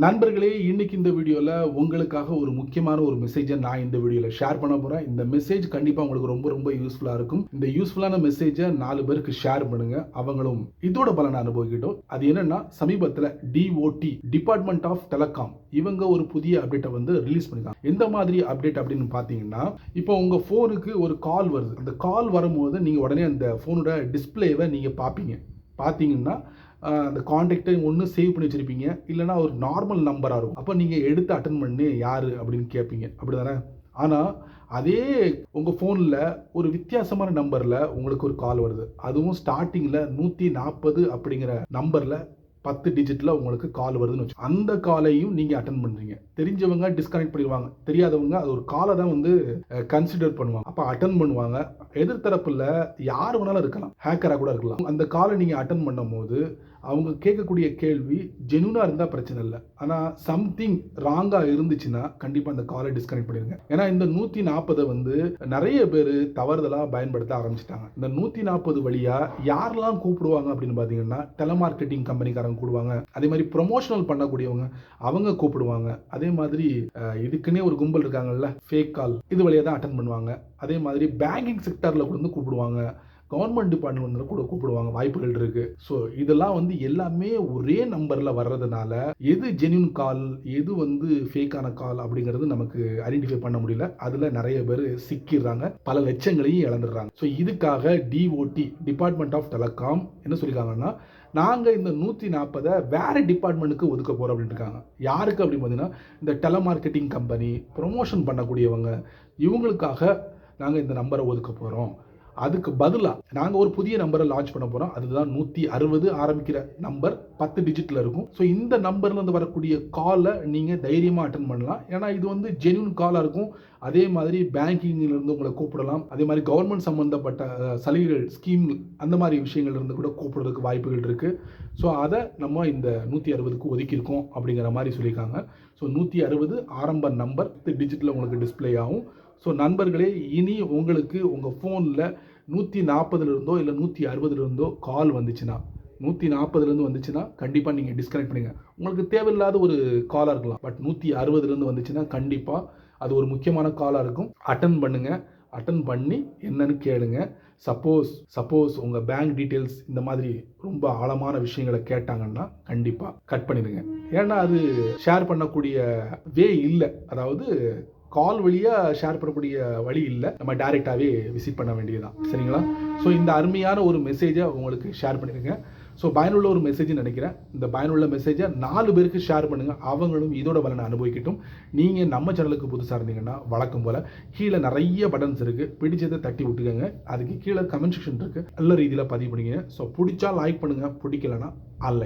நண்பர்களே, இன்னைக்கு இந்த வீடியோல உங்களுக்காக ஒரு முக்கியமான ஒரு மெசேஜை நான் இந்த வீடியோல ஷேர் பண்ண போறேன். இந்த மெசேஜ் கண்டிப்பா உங்களுக்கு ரொம்ப ரொம்ப யூஸ்ஃபுல்லா இருக்கும். இந்த யூஸ்ஃபுல்லான மெசேஜை 4 பேருக்கு ஷேர் பண்ணுங்க. அவங்களும் இதோட பலனை அனுபவிக்கட்டும். அது என்னன்னா, சமீபத்துல டிஓடி டிபார்ட்மெண்ட் ஆஃப் டெலிகாம் இவங்க ஒரு புதிய அப்டேட்டை ரிலீஸ் பண்ணிருக்காங்க. எந்த மாதிரி அப்டேட் அப்படின்னு பாத்தீங்கன்னா, இப்போ உங்க போனுக்கு ஒரு கால் வருது. அந்த கால் வரும்போது நீங்க உடனே அந்த போனோட டிஸ்பிளேவை நீங்க பாத்தீங்கன்னா அந்த கான்டாக்டை ஒன்று சேவ் பண்ணி வச்சிருப்பீங்க, இல்லைனா ஒரு நார்மல் நம்பராக இருக்கும். அப்போ நீங்கள் எடுத்து அட்டன் பண்ணி யார் அப்படின்னு கேட்பீங்க, அப்படி தானே? ஆனால் அதே உங்கள் ஃபோனில் ஒரு வித்தியாசமான நம்பரில் உங்களுக்கு ஒரு கால் வருது. அதுவும் ஸ்டார்டிங்கில் 140 அப்படிங்கிற நம்பரில் 10 டிஜிட்டில் உங்களுக்கு கால் வருதுன்னு வச்சு, அந்த காலையும் நீங்கள் அட்டன் பண்ணுறீங்க. தெரிஞ்சவங்க டிஸ்கனெக்ட் பண்ணிடுவாங்க, தெரியாதவங்க அது ஒரு காலை தான் கன்சிடர் பண்ணுவாங்க. அப்போ அட்டன் பண்ணுவாங்க. எதிர்த்தரப்பில் யார் வேணாலும் இருக்கலாம், ஹேக்கராக கூட இருக்கலாம். அந்த காலை நீங்கள் அட்டன் பண்ணும் போது அவங்க கேட்கக்கூடிய கேள்வி ஜெனுனா இருந்தால் பிரச்சனை இல்லை. ஆனால் சம்திங் ராங்காக இருந்துச்சுன்னா கண்டிப்பாக அந்த காலை டிஸ்கனெக்ட் பண்ணிடுங்க. ஏன்னா இந்த 140 நிறைய பேர் தவறுதலாக பயன்படுத்த ஆரம்பிச்சிட்டாங்க. இந்த 140 வழியாக யாரெல்லாம் கூப்பிடுவாங்க அப்படின்னு பார்த்தீங்கன்னா, டெலமார்க்கெட்டிங் கம்பெனிக்காரங்க கூப்பிடுவாங்க. அதே மாதிரி ப்ரொமோஷனல் பண்ணக்கூடியவங்க அவங்க கூப்பிடுவாங்க. அதே மாதிரி இதுக்குன்னே ஒரு கும்பல் இருக்காங்கல்ல, ஃபேக் கால், இது வழியாக தான் அட்டன் பண்ணுவாங்க. அதே மாதிரி பேங்கிங் செக்டரில் கூட கூப்பிடுவாங்க, கவர்மெண்ட் டிபார்ட்மெண்ட்டில் கூட கூப்பிடுவாங்க, வாய்ப்புகள் இருக்கு. ஸோ இதெல்லாம் எல்லாமே ஒரே நம்பரில் வர்றதுனால எது ஜென்யூன் கால், எது ஃபேக்கான கால் அப்படிங்கிறது நமக்கு ஐடென்டிஃபை பண்ண முடியல. அதில் நிறைய பேர் சிக்கிடுறாங்க, பல லட்சங்களையும் இழந்துடுறாங்க. ஸோ இதுக்காக டிஓடி டிபார்ட்மெண்ட் ஆஃப் டெலிகாம் என்ன சொல்லியிருக்காங்கன்னா, நாங்கள் இந்த 140 வேற டிபார்ட்மெண்ட்டுக்கு ஒதுக்க போகிறோம் அப்படின்னு இருக்காங்க. யாருக்கு அப்படின்னு பார்த்தீங்கன்னா, இந்த டெலமார்க்கெட்டிங் கம்பெனி, ப்ரொமோஷன் பண்ணக்கூடியவங்க, இவங்களுக்காக நாங்கள் இந்த நம்பரை ஒதுக்க போகிறோம். அதுக்கு பதிலாக நாங்கள் ஒரு புதிய நம்பரை லான்ச் பண்ண போகிறோம். அதுதான் 160 ஆரம்பிக்கிற நம்பர், 10 டிஜிட்டில் இருக்கும். ஸோ இந்த நம்பர்லேருந்து வரக்கூடிய காலை நீங்கள் தைரியமாக அட்டன் பண்ணலாம். ஏன்னா இது ஜென்யூன் காலாக இருக்கும். அதே மாதிரி பேங்கிங்கிலிருந்து உங்களை கூப்பிடலாம். அதே மாதிரி கவர்மெண்ட் சம்மந்தப்பட்ட சலுகைகள், ஸ்கீம், அந்த மாதிரி விஷயங்கள்லேருந்து கூட கூப்பிடுறதுக்கு வாய்ப்புகள் இருக்குது. ஸோ அதை நம்ம இந்த 160க்கு ஒதுக்கியிருக்கோம் அப்படிங்கிற மாதிரி சொல்லியிருக்காங்க. ஸோ 160 ஆரம்ப நம்பர், 10 டிஜிட்டில் உங்களுக்கு டிஸ்பிளே ஆகும். ஸோ நண்பர்களே, இனி உங்களுக்கு உங்கள் ஃபோனில் 140 இல்லை 160 கால் வந்துச்சுன்னா, 140 வந்துச்சுன்னா கண்டிப்பாக நீங்கள் டிஸ்கனெக்ட் பண்ணுங்க. உங்களுக்கு தேவையில்லாத ஒரு காலாக இருக்கலாம். பட் 160 வந்துச்சுன்னா கண்டிப்பாக அது ஒரு முக்கியமான காலாக இருக்கும். அட்டன் பண்ணுங்க. அட்டன் பண்ணி என்னன்னு கேளுங்க. சப்போஸ் உங்கள் பேங்க் டீட்டெயில்ஸ் இந்த மாதிரி ரொம்ப ஆழமான விஷயங்களை கேட்டாங்கன்னா கண்டிப்பாக கட் பண்ணிடுங்க. ஏன்னா அது ஷேர் பண்ணக்கூடிய வே இல்லை, அதாவது கால் வழியாக ஷேர் பண்ணக்கூடிய வழி இல்லை. நம்ம டைரெக்டாகவே விசிட் பண்ண வேண்டியதுதான். சரிங்களா? ஸோ இந்த அருமையான ஒரு மெசேஜை உங்களுக்கு ஷேர் பண்ணிடுங்க. ஸோ பயனுள்ள ஒரு மெசேஜ்னு நினைக்கிறேன். இந்த பயனுள்ள மெசேஜை 4 பேருக்கு ஷேர் பண்ணுங்கள். அவங்களும் இதோட பலனை அனுபவிக்கட்டும். நீங்கள் நம்ம சேனலுக்கு புதுசாக இருந்தீங்கன்னா வழக்கம் போல் கீழே நிறைய பட்டன்ஸ் இருக்குது, பிடிச்சதை தட்டி விட்டுக்கோங்க. அதுக்கு கீழே கமெண்ட் செக்ஷன் இருக்குது, நல்ல ரீதியில் பதிவு பண்ணிங்க. ஸோ பிடிச்சா லைக் பண்ணுங்கள், பிடிக்கலன்னா அன்லைக்.